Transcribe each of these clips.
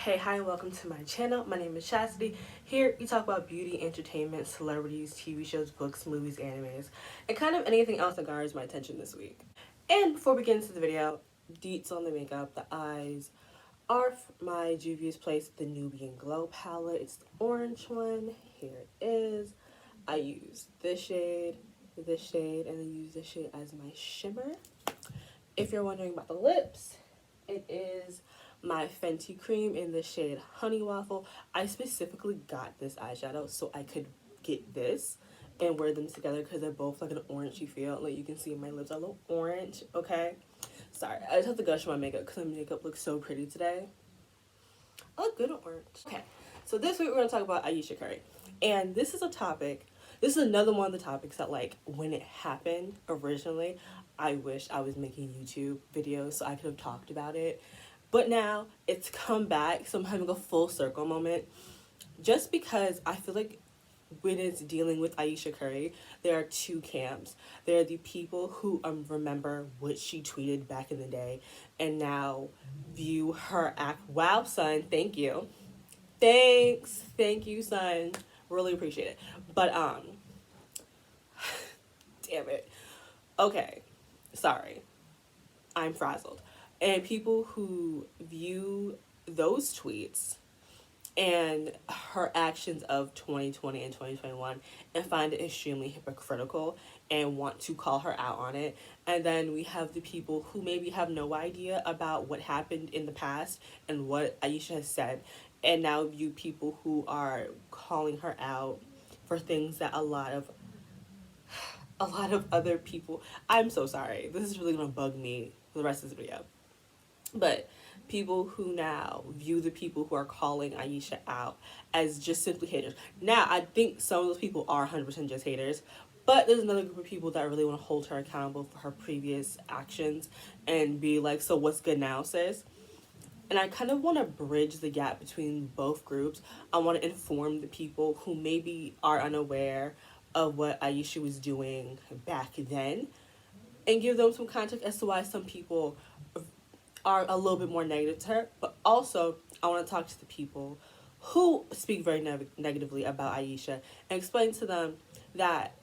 Hey, hi, and welcome to my channel. My name is Chastity. Here we talk about beauty, entertainment, celebrities, TV shows, books, movies, animes, and kind of anything else that garners my attention this week. And before we get into the video, deets on the makeup, the eyes are my Juvia's Place, the Nubian Glow palette. It's the orange one. Here it is. I use this shade, and then use this shade as my shimmer. If you're wondering about the lips, it is my Fenty cream in the shade Honey Waffle. I specifically got this eyeshadow so I could get this and wear them together because they're both like an orangey feel. Like you can see my lips are a little orange, okay? Sorry, I just have to gush my makeup because my makeup looks so pretty today. I look good on orange. Okay, so this week we're going to talk about Ayesha Curry. And this is another one of the topics that, like, when it happened originally, I wish I was making YouTube videos so I could have talked about it. But now it's come back, so I'm having a full circle moment. Just because I feel like when it's dealing with Ayesha Curry, there are two camps. There are the people who remember what she tweeted back in the day and now view her act. Wow, son, thank you. Thank you, son. Really appreciate it. But damn it. Okay, sorry. I'm frazzled. And people who view those tweets and her actions of 2020 and 2021 and find it extremely hypocritical and want to call her out on it. And then we have the people who maybe have no idea about what happened in the past and what Ayesha has said, and now view people who are calling her out for things that a lot of other people. I'm so sorry. This is really gonna bug me for the rest of this video. But people who now view the people who are calling Ayesha out as just simply haters. Now, I think some of those people are 100% just haters, but there's another group of people that really want to hold her accountable for her previous actions and be like, so what's good now, sis? And I kind of want to bridge the gap between both groups. I want to inform the people who maybe are unaware of what Ayesha was doing back then and give them some context as to why some people are a little bit more negative to her. But also, I want to talk to the people who speak very negatively about Ayesha and explain to them that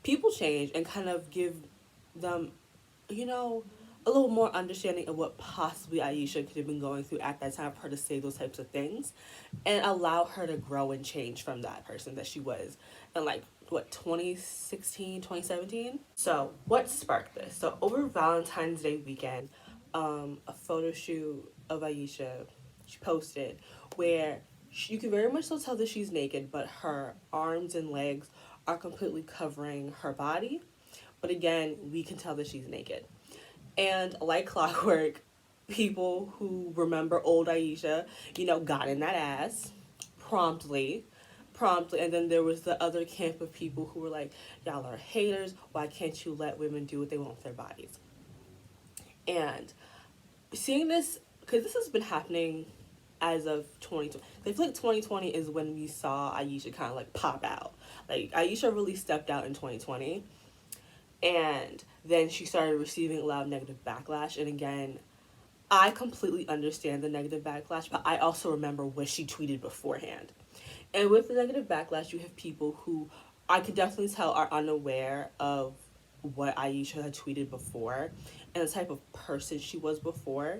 people change and kind of give them, a little more understanding of what possibly Ayesha could have been going through at that time for her to say those types of things and allow her to grow and change from that person that she was in, like, 2016, 2017? So what sparked this? So over Valentine's Day weekend, a photo shoot of Ayesha she posted where you can very much so tell that she's naked, but her arms and legs are completely covering her body. But again, we can tell that she's naked. And like clockwork, people who remember old Ayesha, got in that ass promptly. And then there was the other camp of people who were like, y'all are haters. Why can't you let women do what they want with their bodies? And seeing this, because this has been happening as of 2020. I feel like 2020 is when we saw Ayesha kind of like pop out. Like Ayesha really stepped out in 2020. And then she started receiving a lot of negative backlash. And again, I completely understand the negative backlash, but I also remember what she tweeted beforehand. And with the negative backlash, you have people who I could definitely tell are unaware of what Ayesha had tweeted before and the type of person she was before,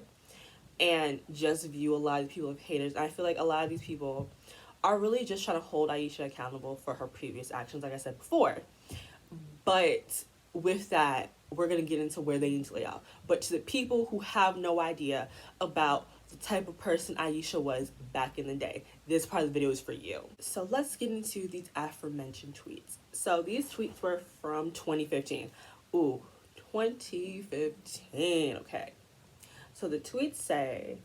and just view a lot of people as haters. And I feel like a lot of these people are really just trying to hold Ayesha accountable for her previous actions, like I said before. But with that, we're going to get into where they need to lay out. But to the people who have no idea about the type of person Ayesha was back in the day, this part of the video is for you. So let's get into these aforementioned tweets. So these tweets were from 2015. Ooh, 2015. Okay. So the tweets say,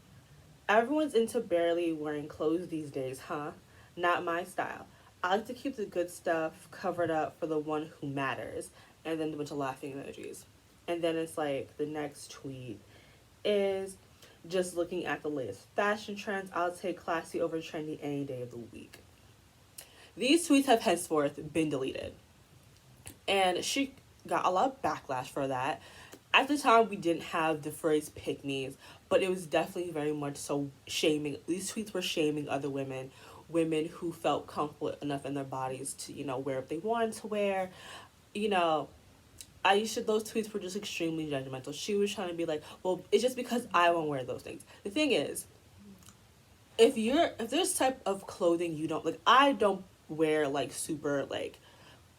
everyone's into barely wearing clothes these days, huh? Not my style. I like to keep the good stuff covered up for the one who matters. And then a bunch of laughing emojis. And then it's like, the next tweet is, just looking at the latest fashion trends, I'll take classy over trendy any day of the week. These tweets have henceforth been deleted. And she got a lot of backlash for that. At the time, we didn't have the phrase pick-me's, but it was definitely very much so shaming. These tweets were shaming other women, women who felt comfortable enough in their bodies to, wear what they wanted to wear. You know, Aisha, those tweets were just extremely judgmental. She was trying to be like, well, it's just because I won't wear those things. The thing is, if there's type of clothing you don't like, I don't wear like super like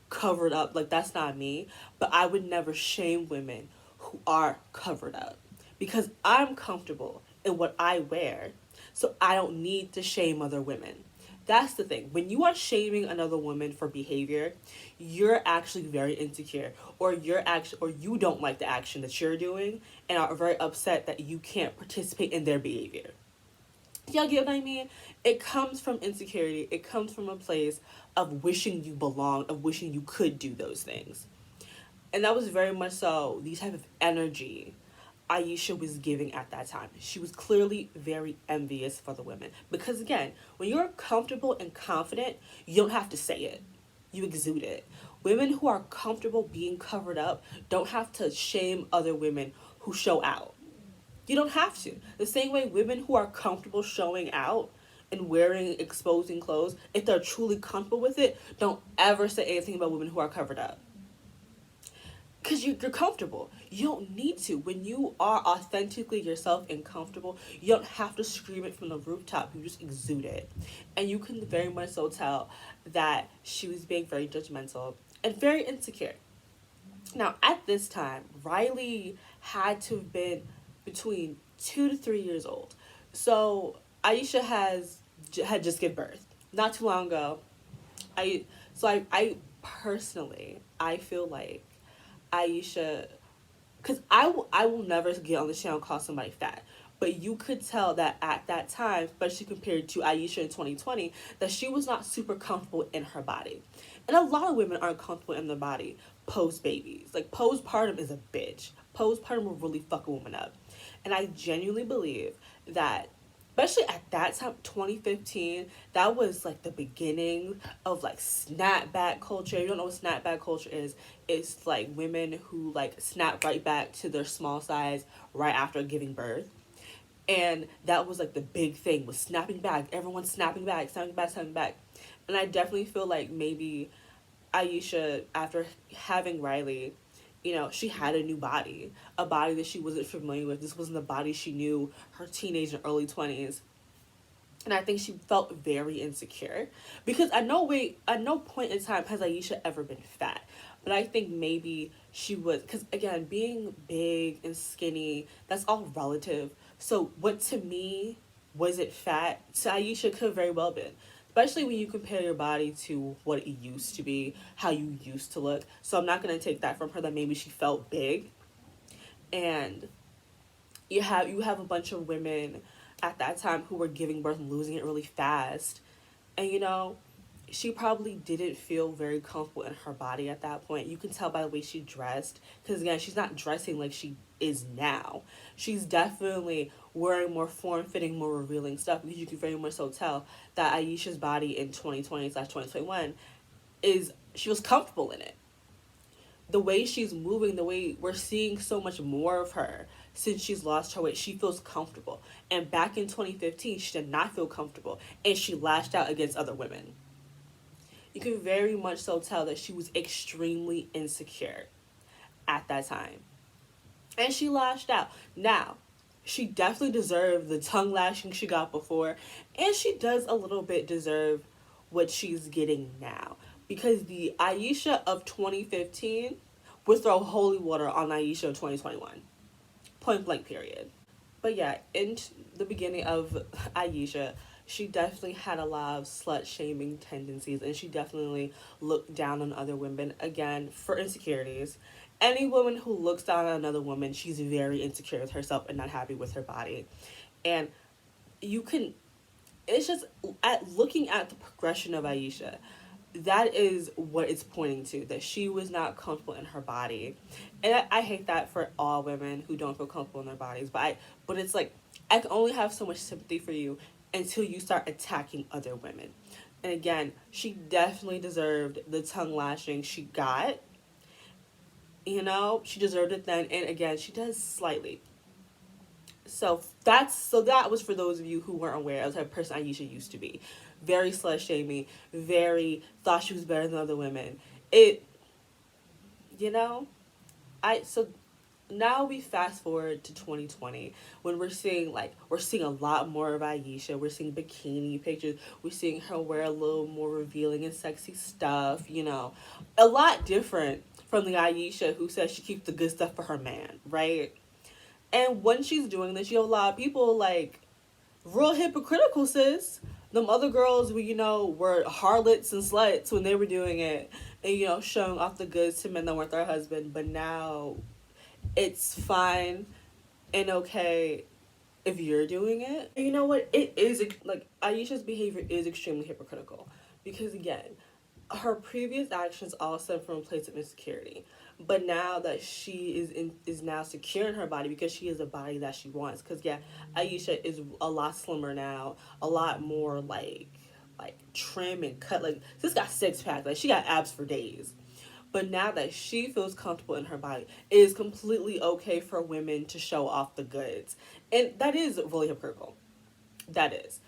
covered up, like that's not me, but I would never shame women who are covered up because I'm comfortable in what I wear, so I don't need to shame other women. That's the thing. When you are shaming another woman for behavior, you're actually very insecure, or you don't like the action that you're doing and are very upset that you can't participate in their behavior. Y'all get what I mean? It comes from insecurity. It comes from a place of wishing you belong, of wishing you could do those things. And that was very much so the type of energy Ayesha was giving at that time. She was clearly very envious for the women. Because again, when you're comfortable and confident, you don't have to say it. You exude it. Women who are comfortable being covered up don't have to shame other women who show out. You don't have to. The same way women who are comfortable showing out and wearing exposing clothes, if they're truly comfortable with it, don't ever say anything about women who are covered up. Because you're comfortable. You don't need to. When you are authentically yourself and comfortable, you don't have to scream it from the rooftop. You just exude it. And you can very much so tell that she was being very judgmental and very insecure. Now, at this time, Riley had to have been between 2 to 3 years old. So Aisha had just given birth not too long ago. I personally I feel like Aisha, because I will never get on the channel and call somebody fat. But you could tell that at that time, especially compared to Aisha in 2020, that she was not super comfortable in her body. And a lot of women aren't comfortable in their body post babies. Like postpartum is a bitch. Postpartum will really fuck a woman up. And I genuinely believe that, especially at that time, 2015, that was like the beginning of like snapback culture. You don't know what snapback culture is? It's like women who like snap right back to their small size right after giving birth. And that was like the big thing, was snapping back. Everyone's snapping back, snapping back, snapping back. And I definitely feel like maybe Ayesha, after having Riley, she had a new body, a body that she wasn't familiar with. This wasn't the body she knew her teenage and early 20s. And I think she felt very insecure because at no point in time has Ayesha ever been fat. But I think maybe she was, because again, being big and skinny, that's all relative. So what to me wasn't fat, to Ayesha could very well been. Especially when you compare your body to what it used to be, how you used to look. So I'm not going to take that from her that maybe she felt big. And you have a bunch of women at that time who were giving birth and losing it really fast. And she probably didn't feel very comfortable in her body at that point. You can tell by the way she dressed, because again, she's not dressing like she is now. She's definitely wearing more form-fitting, more revealing stuff, because you can very much so tell that Ayesha's body in 2020/2021 is, she was comfortable in it. The way she's moving, the way we're seeing so much more of her since she's lost her weight, she feels comfortable. And back in 2015, she did not feel comfortable, and she lashed out against other women. You can very much so tell that she was extremely insecure at that time. And she lashed out. Now, she definitely deserved the tongue lashing she got before, and she does a little bit deserve what she's getting now. Because the Ayesha of 2015 would throw holy water on Ayesha of 2021. Point blank, period. But yeah, in the beginning of Ayesha, she definitely had a lot of slut shaming tendencies, and she definitely looked down on other women, again, for insecurities. Any woman who looks down on another woman, she's very insecure with herself and not happy with her body. And you can, it's just, at looking at the progression of Ayesha, that is what it's pointing to, that she was not comfortable in her body. And I hate that for all women who don't feel comfortable in their bodies, but it's like, I can only have so much sympathy for you until you start attacking other women. And again, she definitely deserved the tongue lashing she got. She deserved it then, and again, she does slightly. So that was for those of you who weren't aware of the type of person Ayesha used to be. Very slut shaming, very thought she was better than other women. It, you know, I so now we fast forward to 2020 when we're seeing a lot more of Ayesha. We're seeing bikini pictures. We're seeing her wear a little more revealing and sexy stuff. A lot different from the Ayesha who says she keeps the good stuff for her man, right? And when she's doing this, you have a lot of people like real hypocritical, sis. Them other girls were harlots and sluts when they were doing it and showing off the goods to men that weren't their husband. But now it's fine and okay if you're doing it. And you know what? It is like Ayesha's behavior is extremely hypocritical because again, her previous actions all stem from a place of insecurity. But now that she is now secure in her body because she is a body that she wants. Because yeah, Ayesha is a lot slimmer now, a lot more like trim and cut. Like this got six pack. Like she got abs for days. But now that she feels comfortable in her body, it is completely okay for women to show off the goods. And that is really hypocritical. That is.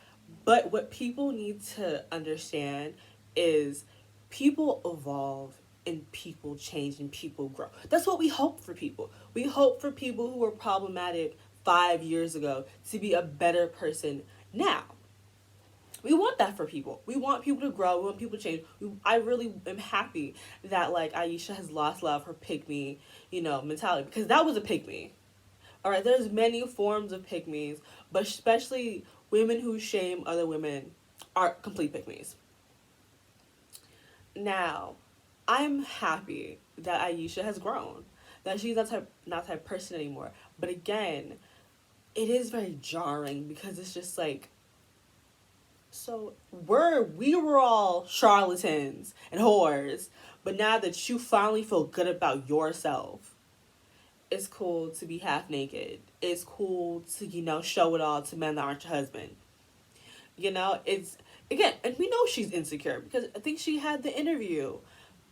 But what people need to understand is people evolve and people change and people grow. That's what we hope for people. We hope for people who were problematic 5 years ago to be a better person now. We want that for people. We want people to grow. We want people to change. I really am happy that like Ayesha has lost a lot of her pick me, mentality because that was a pick me. All right, there's many forms of pick me's, but especially women who shame other women are complete pick me's. Now, I'm happy that Ayesha has grown, that she's not type of person anymore. But again, it is very jarring because it's just like, so we were all charlatans and whores, but now that you finally feel good about yourself, it's cool to be half naked. It's cool to show it all to men that aren't your husband. It's again, and we know she's insecure because I think she had the interview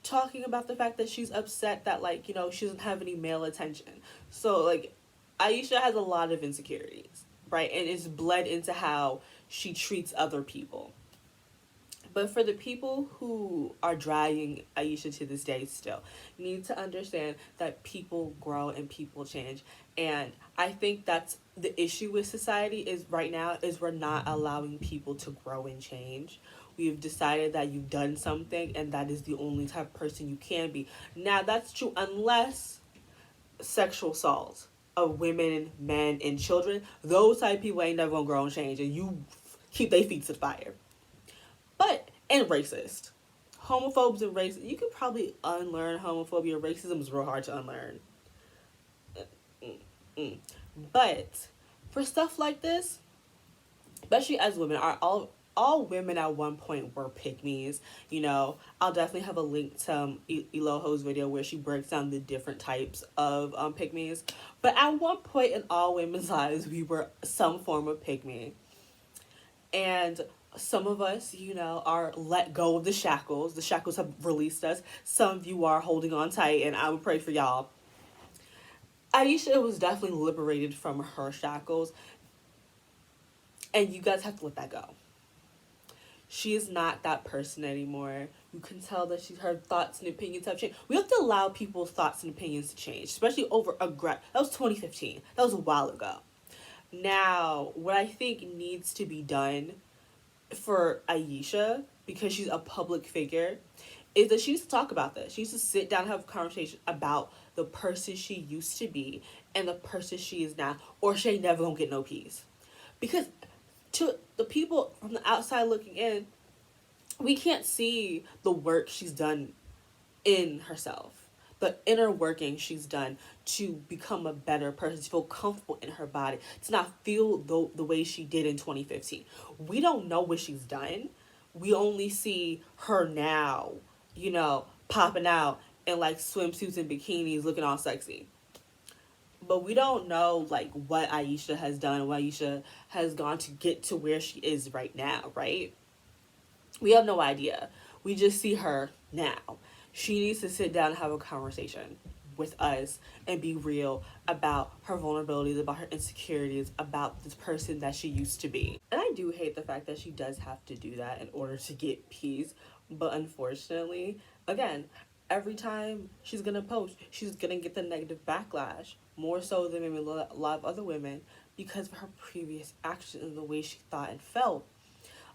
talking about the fact that she's upset that she doesn't have any male attention. So like Ayesha has a lot of insecurities, right? And it's bled into how she treats other people. But for the people who are dragging Ayesha to this day still, you need to understand that people grow and people change. And I think that's the issue with society is right now is we're not allowing people to grow and change. We've decided that you've done something and that is the only type of person you can be. Now that's true unless sexual assault of women, men, and children. Those type of people ain't never gonna grow and change and you keep their feet to the fire. But, and racist. Homophobes and racist. You could probably unlearn homophobia. Racism is real hard to unlearn. But, for stuff like this, especially as women, are all women at one point were pick-me's. I'll definitely have a link to Eloho's video where she breaks down the different types of pick-me's. But at one point in all women's lives, we were some form of pick-me. And some of us, are let go of the shackles. The shackles have released us. Some of you are holding on tight, and I would pray for y'all. Ayesha was definitely liberated from her shackles, and you guys have to let that go. She is not that person anymore. You can tell that her thoughts and opinions have changed. We have to allow people's thoughts and opinions to change, especially over that was 2015. That was a while ago. Now, what I think needs to be done for Ayesha, because she's a public figure, is that she needs to talk about this. She needs to sit down and have a conversation about the person she used to be and the person she is now, or she ain't never gonna get no peace. Because to the people from the outside looking in, we can't see the work she's done in herself, the inner working she's done to become a better person, to feel comfortable in her body, to not feel the way she did in 2015. We don't know what she's done. We only see her now, popping out in like swimsuits and bikinis looking all sexy. But we don't know what Ayesha has done, what Ayesha has gone to get to where she is right now, right? We have no idea. We just see her now. She needs to sit down and have a conversation. with us and be real about her vulnerabilities, about her insecurities, about this person that she used to be. And I do hate the fact that she does have to do that in order to get peace. But unfortunately, again, every time she's gonna post, she's gonna get the negative backlash, more so than maybe a lot of other women, because of her previous actions and the way she thought and felt.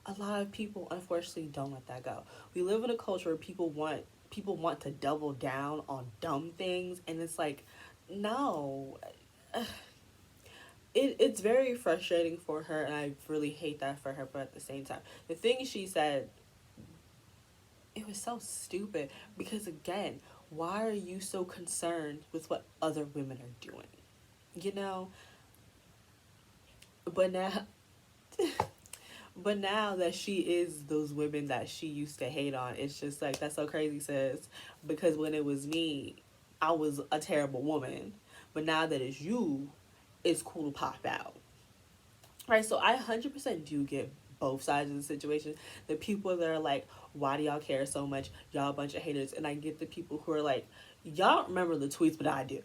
A lot of people unfortunately don't let that go. We live in a culture where people want to double down on dumb things, and it's like, no. It's very frustrating for her, and I really hate that for her. But at the same time, the thing she said, it was so stupid, because again, why are you so concerned with what other women are doing, you know? But now but now that she is those women that she used to hate on, it's just like, that's so crazy, sis. Because when it was me, I was a terrible woman. But now that it's you, it's cool to pop out. Right? So I 100% do get both sides of the situation. The people that are like, why do y'all care so much? Y'all a bunch of haters. And I get the people who are like, y'all don't remember the tweets, but I do.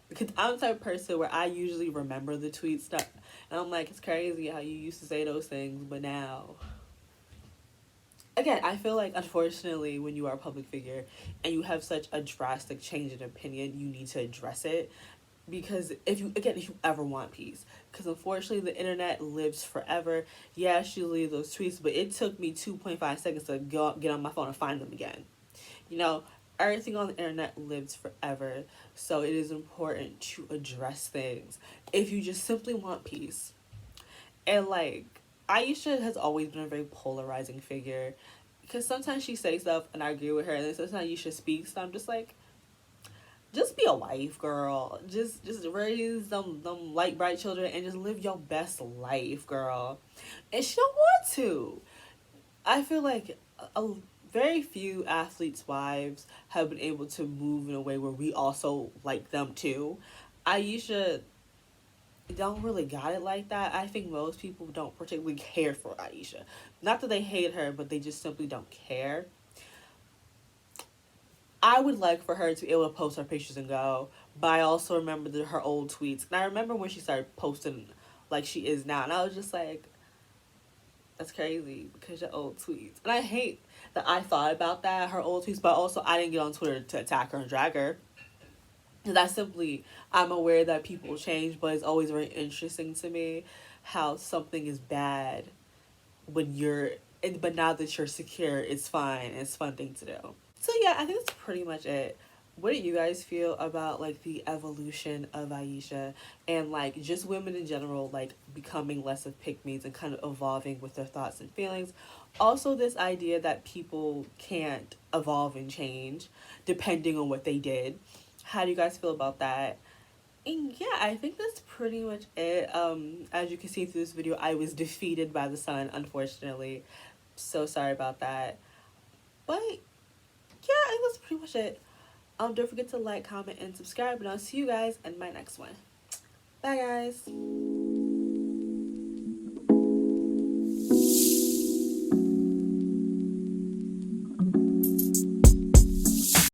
Because I'm the type of person where I usually remember the tweet stuff. And I'm like, it's crazy how you used to say those things, but now. Again, I feel like, unfortunately, when you are a public figure and you have such a drastic change in opinion, you need to address it. Because if you ever want peace, because unfortunately the internet lives forever. Yeah, she leave those tweets, but it took me 2.5 seconds to get on my phone and find them again. You know, everything on the internet lives forever, so it is important to address things if you just simply want peace. And like, Aisha has always been a very polarizing figure, because sometimes she says stuff and I agree with her, and then sometimes Aisha speaks and I'm just like, just be a wife, girl. Just raise them light bright children and just live your best life, girl. And she don't want to. I feel like very few athletes' wives have been able to move in a way where we also like them too. Ayesha don't really got it like that. I think most people don't particularly care for Ayesha. Not that they hate her, but they just simply don't care. I would like for her to be able to post her pictures and go, but I also remember her old tweets. And I remember when she started posting like she is now, and I was just like, that's crazy, because your old tweets. And I hate that I thought about that, her old tweets, but also I didn't get on Twitter to attack her and drag her. Because I'm aware that people change, but it's always very interesting to me how something is bad when but now that you're secure, it's fine. It's a fun thing to do. So yeah, I think that's pretty much it. What do you guys feel about like the evolution of Ayesha and like just women in general, like becoming less of pick-me's and kind of evolving with their thoughts and feelings? Also, this idea that people can't evolve and change depending on what they did. How do you guys feel about that? And yeah, I think that's pretty much it. As you can see through this video, I was defeated by the sun, unfortunately. So sorry about that. But yeah, I think that's pretty much it. Don't forget to like, comment, and subscribe, and I'll see you guys in my next one. Bye, guys.